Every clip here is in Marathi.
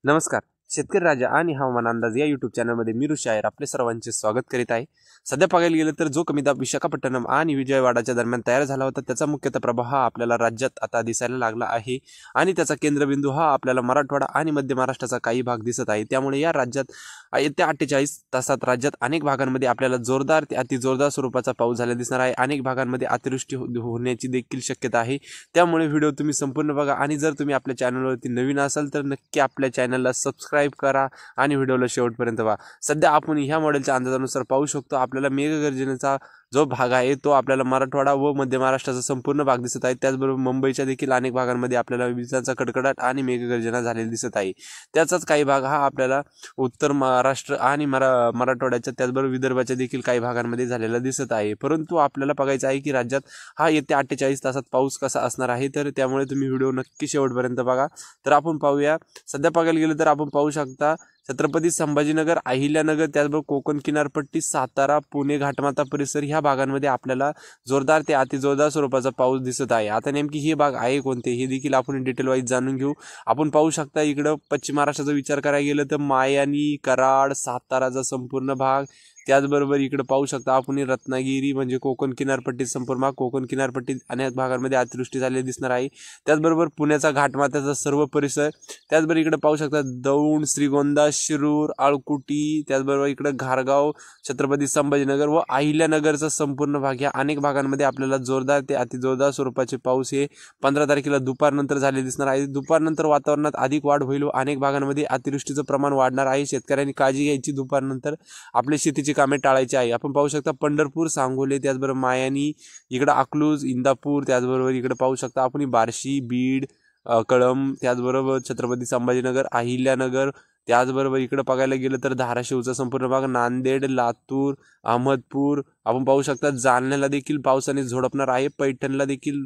नमस्कार. शेतकरी राजा आणि हवामान अंदाज या युट्यूब चॅनलमध्ये मी ऋषी आहेर आपले सर्वांचे स्वागत करीत आहे. सध्या बघायला गेलं तर जो कमी दाब विशाखापट्टणम आणि विजयवाडाच्या दरम्यान तयार झाला होता त्याचा मुख्यतः प्रभाव हा आपल्याला राज्यात आता दिसायला लागला आहे आणि त्याचा केंद्रबिंदू हा आपल्याला मराठवाडा आणि मध्य महाराष्ट्राचा काही भाग दिसत आहे. त्यामुळे या राज्यात येत्या 48 तासात राज्यात अनेक भागांमध्ये आपल्याला जोरदार ते अतिजोरदार स्वरूपाचा पाऊस झाला दिसणार आहे. अनेक भागांमध्ये अतिवृष्टी होण्याची देखील शक्यता आहे. त्यामुळे व्हिडिओ तुम्ही संपूर्ण बघा आणि जर तुम्ही आपल्या चॅनलवरती नवीन असाल तर नक्की आपल्या चॅनलला सबस्क्राईब करा आणि व्हिडिओला शेवटपर्यंत पहा. सध्या आपण ह्या मॉडेलच्या अंदाजानुसार पाहू शकतो आपल्याला मेघगर्जनेचा जो भाग आहे तो आपल्याला मराठवाडा व मध्य महाराष्ट्राचा संपूर्ण भाग दिसत आहे. त्याचबरोबर मुंबईच्या देखील अनेक भागांमध्ये आपल्याला विजांचा कडकडाट आणि मेघगर्जना झालेली दिसत आहे. त्याचाच काही भाग हा आपल्याला उत्तर महाराष्ट्र आणि मराठवाड्याच्या त्याचबरोबर विदर्भाच्या देखील काही भागांमध्ये झालेला दिसत आहे. परंतु आपल्याला बघायचं आहे की राज्यात हा येत्या 48 तासात पाऊस कसा असणार आहे. तर त्यामुळे तुम्ही व्हिडिओ नक्की शेवटपर्यंत बघा. तर आपण पाहूया. सध्या बघायला गेलं तर आपण पाहू शकता छत्रपती संभाजीनगर, अहिल्यानगर, त्याचबरोबर कोकण किनारपट्टी, सातारा, पुणे, घाटमाता परिसर ह्या भागांमध्ये आपल्याला जोरदार ते अतिजोरदार स्वरूपाचा पाऊस दिसत आहे. आता नेमकी हे भाग आहे कोणते हे देखील आपण डिटेल वाईज जाणून घेऊ. आपण पाहू शकता इकडं पश्चिम महाराष्ट्राचा विचार करायला गेलं तर मायानी, कराड, साताराचा संपूर्ण भाग, त्याचबरोबर इकडे पाहू शकता आपण रत्नागिरी म्हणजे कोकण किनारपट्टी संपूर्ण भाग, कोकण किनारपट्टीत अनेक भागांमध्ये अतिवृष्टी झालेली दिसणार आहे. त्याचबरोबर पुण्याचा घाटमाथ्याचा सर्व परिसर, त्याचबरोबर इकडे पाहू शकता दौंड, श्रीगोंदा, शिरूर, आळकुटी, त्याचबरोबर इकडे घारगाव, छत्रपती संभाजीनगर व अहिल्यानगरचा संपूर्ण भाग या अनेक भागांमध्ये आपल्याला जोरदार ते अतिजोरदार स्वरूपाचे पाऊस हे 15 तारखेला दुपारनंतर झाले दिसणार आहे. दुपारनंतर वातावरणात अधिक वाढ होईल व अनेक भागांमध्ये अतिवृष्टीचं प्रमाण वाढणार आहे. शेतकऱ्यांनी काळजी घ्यायची. दुपारनंतर आपली शेतीची कामे टाळायची आहे. आपण पाहू शकता पंढरपूर, सांगोले, त्याचबरोबर मायानी, इकडे अकलूज, इंदापूर, त्याचबरोबर इकडे पाहू शकता आपण बार्शी, बीड, कळंब, त्याचबरोबर छत्रपती संभाजीनगर, अहिल्यानगर, त्याचबरोबर इकडे बघायला गेलं तर धाराशिवचा संपूर्ण भाग, नांदेड, लातूर, अहमदपूर, आपण पाहू शकता जालन्याला देखील पावसाने झोडपणार आहे. पैठणला देखील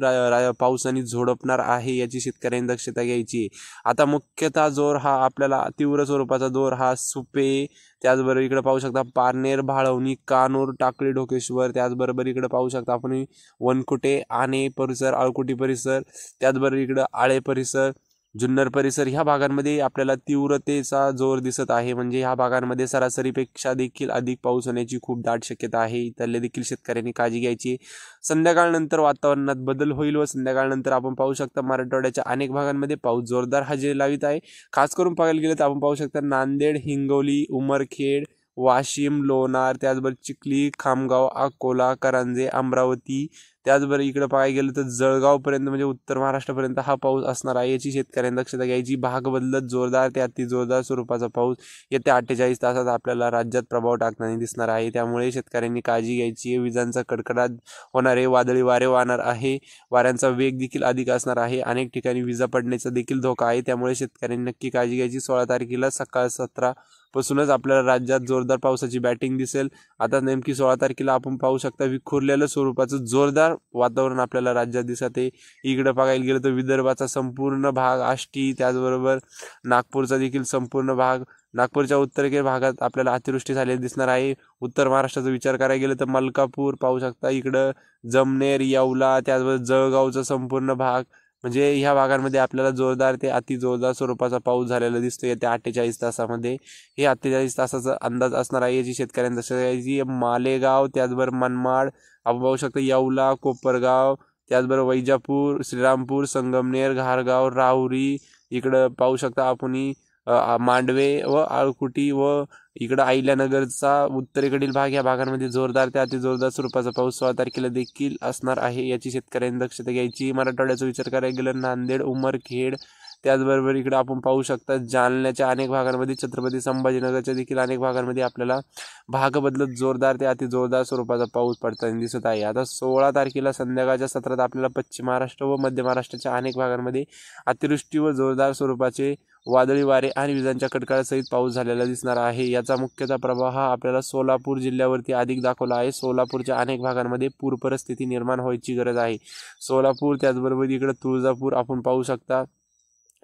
पावसाने झोडपणार आहे. याची शेतकऱ्यांनी दक्षता घ्यायची. आता मुख्यतः जोर हा आपल्याला तीव्र स्वरूपाचा जोर हा सुपे, त्याचबरोबर इकडे पाहू शकता पारनेर, भाळवणी, कानूर, टाकळी, ढोकेश्वर, त्याचबरोबर इकडे पाहू शकता आपण वनकुटे, आणे परिसर, आळकुटी परिसर, त्याचबरोबर इकडे आळे परिसर, जुन्नर परिसर ह्या भागांमध्ये आपल्याला तीव्रतेचा जोर दिसत आहे. म्हणजे ह्या भागांमध्ये सरासरीपेक्षा देखील अधिक पाऊस होण्याची खूप दाट शक्यता आहे. त्याला देखील शेतकऱ्यांनी काळजी घ्यायची. संध्याकाळनंतर वातावरणात बदल होईल व संध्याकाळनंतर आपण पाहू शकता मराठवाड्याच्या अनेक भागांमध्ये पाऊस जोरदार हजेरी लावित आहे. खास करून पाहायला गेलं तर आपण पाहू शकता नांदेड, हिंगोली, उमरखेड, वाशिम, लोणार, त्याचबरोबर चिखली, खामगाव, अकोला, करंजे, अमरावती, त्याचबरोबर इकडे पाहायला गेलं तर जळगावपर्यंत म्हणजे उत्तर महाराष्ट्रापर्यंत हा पाऊस असणार आहे. याची शेतकऱ्यांनी दक्षता घ्यायची. भाग बदलत जोरदार ते अतिजोरदार स्वरूपाचा पाऊस येत्या 48 तासात आपल्याला राज्यात प्रभाव टाकताना दिसणार आहे. त्यामुळे शेतकऱ्यांनी काळजी घ्यायची. विजांचा कडकडाट होणार आहे. वादळी वारे वाहणार आहे. वाऱ्यांचा वेग देखील अधिक असणार आहे. अनेक ठिकाणी विजा पडण्याचा देखील धोका आहे. त्यामुळे शेतकऱ्यांनी नक्की काळजी घ्यायची. 16 तारखेला सकाळ 17 पासूनच आपल्याला राज्यात जोरदार पावसाची बॅटिंग दिसेल. आता नेमकी 16 तारखेला आपण पाहू शकता विखुरलेलं स्वरूपाचं जोरदार वातावरण आपल्याला राज्यात दिसत आहे. इकडे बघायला गेलं तर विदर्भाचा संपूर्ण भाग, आष्टी, त्याचबरोबर नागपूरचा देखील संपूर्ण भाग, नागपूरच्या उत्तरेकडील भागात आपल्याला अतिवृष्टी झालेली दिसणार आहे. उत्तर महाराष्ट्राचा विचार करायला गेलं तर मलकापूर पाहू शकता, इकडं जमनेर, येवला, त्याचबरोबर जळगावचा संपूर्ण भाग, म्हणजे ह्या भागांमध्ये आपल्याला जोरदार ते अतिजोरदार स्वरूपाचा पाऊस झालेला दिसतो येत्या 48 तासामध्ये. हे 48 तासाचा अंदाज असणार आहे. याची शेतकऱ्यांनी दक्षता घ्यायची. मालेगाव, त्याचबरोबर मनमाड, आपण पाहू शकता येवला, कोपरगाव, त्याचबरोबर वैजापूर, श्रीरामपूर, संगमनेर, घारगाव, राहुरी, इकडं पाहू शकता आपण मांडवे व आळकुटी व इकडं अहिल्यानगरचा उत्तरेकडील भाग, या भागांमध्ये जोरदार ते अतिजोरदार स्वरूपाचा पाऊस 16 तारखेला देखील असणार आहे. याची शेतकऱ्यांनी दक्षता घ्यायची. मराठवाड्याचा विचार करायला गेलं नांदेड, उमरखेड, त्याचबरोबर इकडे आपण पाहू शकता जालन्याच्या अनेक भागांमध्ये, छत्रपती संभाजीनगरच्या देखील अनेक भागांमध्ये आपल्याला भाग बदलत जोरदार ते अतिजोरदार स्वरूपाचा पाऊस पडताना दिसत आहे. आता 16 तारखेला संध्याकाळच्या सत्रात आपल्याला पश्चिम महाराष्ट्र व मध्य महाराष्ट्राच्या अनेक भागांमध्ये अतिवृष्टी व जोरदार स्वरूपाचे वादळी वारे आणि विजांच्या कडकडाटासहित पाऊस झालेला दिसणार आहे. याचा मुख्यतः प्रभाव हा आपल्याला सोलापूर जिल्ह्यावरती अधिक दाखवला आहे. सोलापूरच्या अनेक भागांमध्ये पूर परिस्थिती निर्माण व्हायची गरज आहे. सोलापूर, त्याचबरोबर इकडे तुळजापूर आपण पाहू शकता.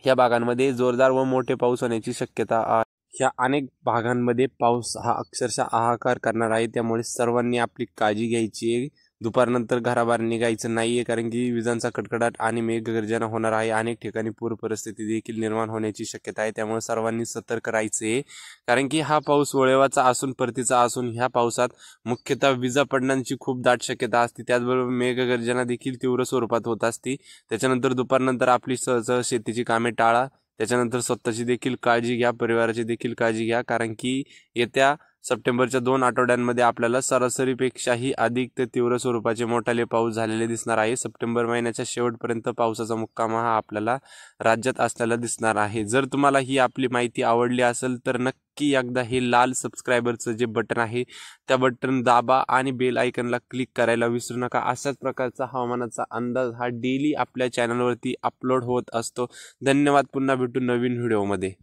ह्या भागांमध्ये जोरदार व मोठे पाऊस होण्याची शक्यता आहे. ह्या अनेक भागांमध्ये पाऊस हा अक्षरशः हाहाकार करणार आहे. त्यामुळे सर्वांनी आपली काळजी घ्यायची आहे. दुपारनंतर घराबाहेर निघायचं नाहीये, कारण की विजांचा कडकडाट आणि मेघगर्जना होणार आहे. अनेक ठिकाणी पूर परिस्थिती देखील निर्माण होण्याची शक्यता आहे. त्यामुळे सर्वांनी सतर्क राहायचे, कारण की हा पाऊस वळवाचा असून परतीचा असून ह्या पावसात मुख्यतः विजा पडण्याची खूप दाट शक्यता असते. त्याचबरोबर मेघगर्जना देखील तीव्र स्वरूपात होत असते. त्याच्यानंतर दुपारनंतर आपली सहज शेतीची कामे टाळा. त्याच्यानंतर स्वतःची देखील काळजी घ्या, परिवाराची देखील काळजी घ्या, कारण की येत्या सप्टेंबरच्या 2 आठवड्यांमध्ये आपल्याला सरासरीपेक्षाही अधिक ते तीव्र स्वरूपाचे मोठाले पाऊस झालेले दिसणार आहे. सप्टेंबर महिन्याच्या शेवटपर्यंत पावसाचा मुक्काम हा आपल्याला राज्यात असलेला दिसणार आहे. जर तुम्हाला ही आपली माहिती आवडली असेल तर नक्की एकदा हे लाल सबस्क्रायबरचं जे बटन आहे त्या बटन दाबा आणि बेल आयकनला क्लिक करायला विसरू नका. अशाच प्रकारचा हवामानाचा अंदाज हा डेली आपल्या चॅनलवरती अपलोड होत असतो. धन्यवाद. पुन्हा भेटू नवीन व्हिडिओमध्ये.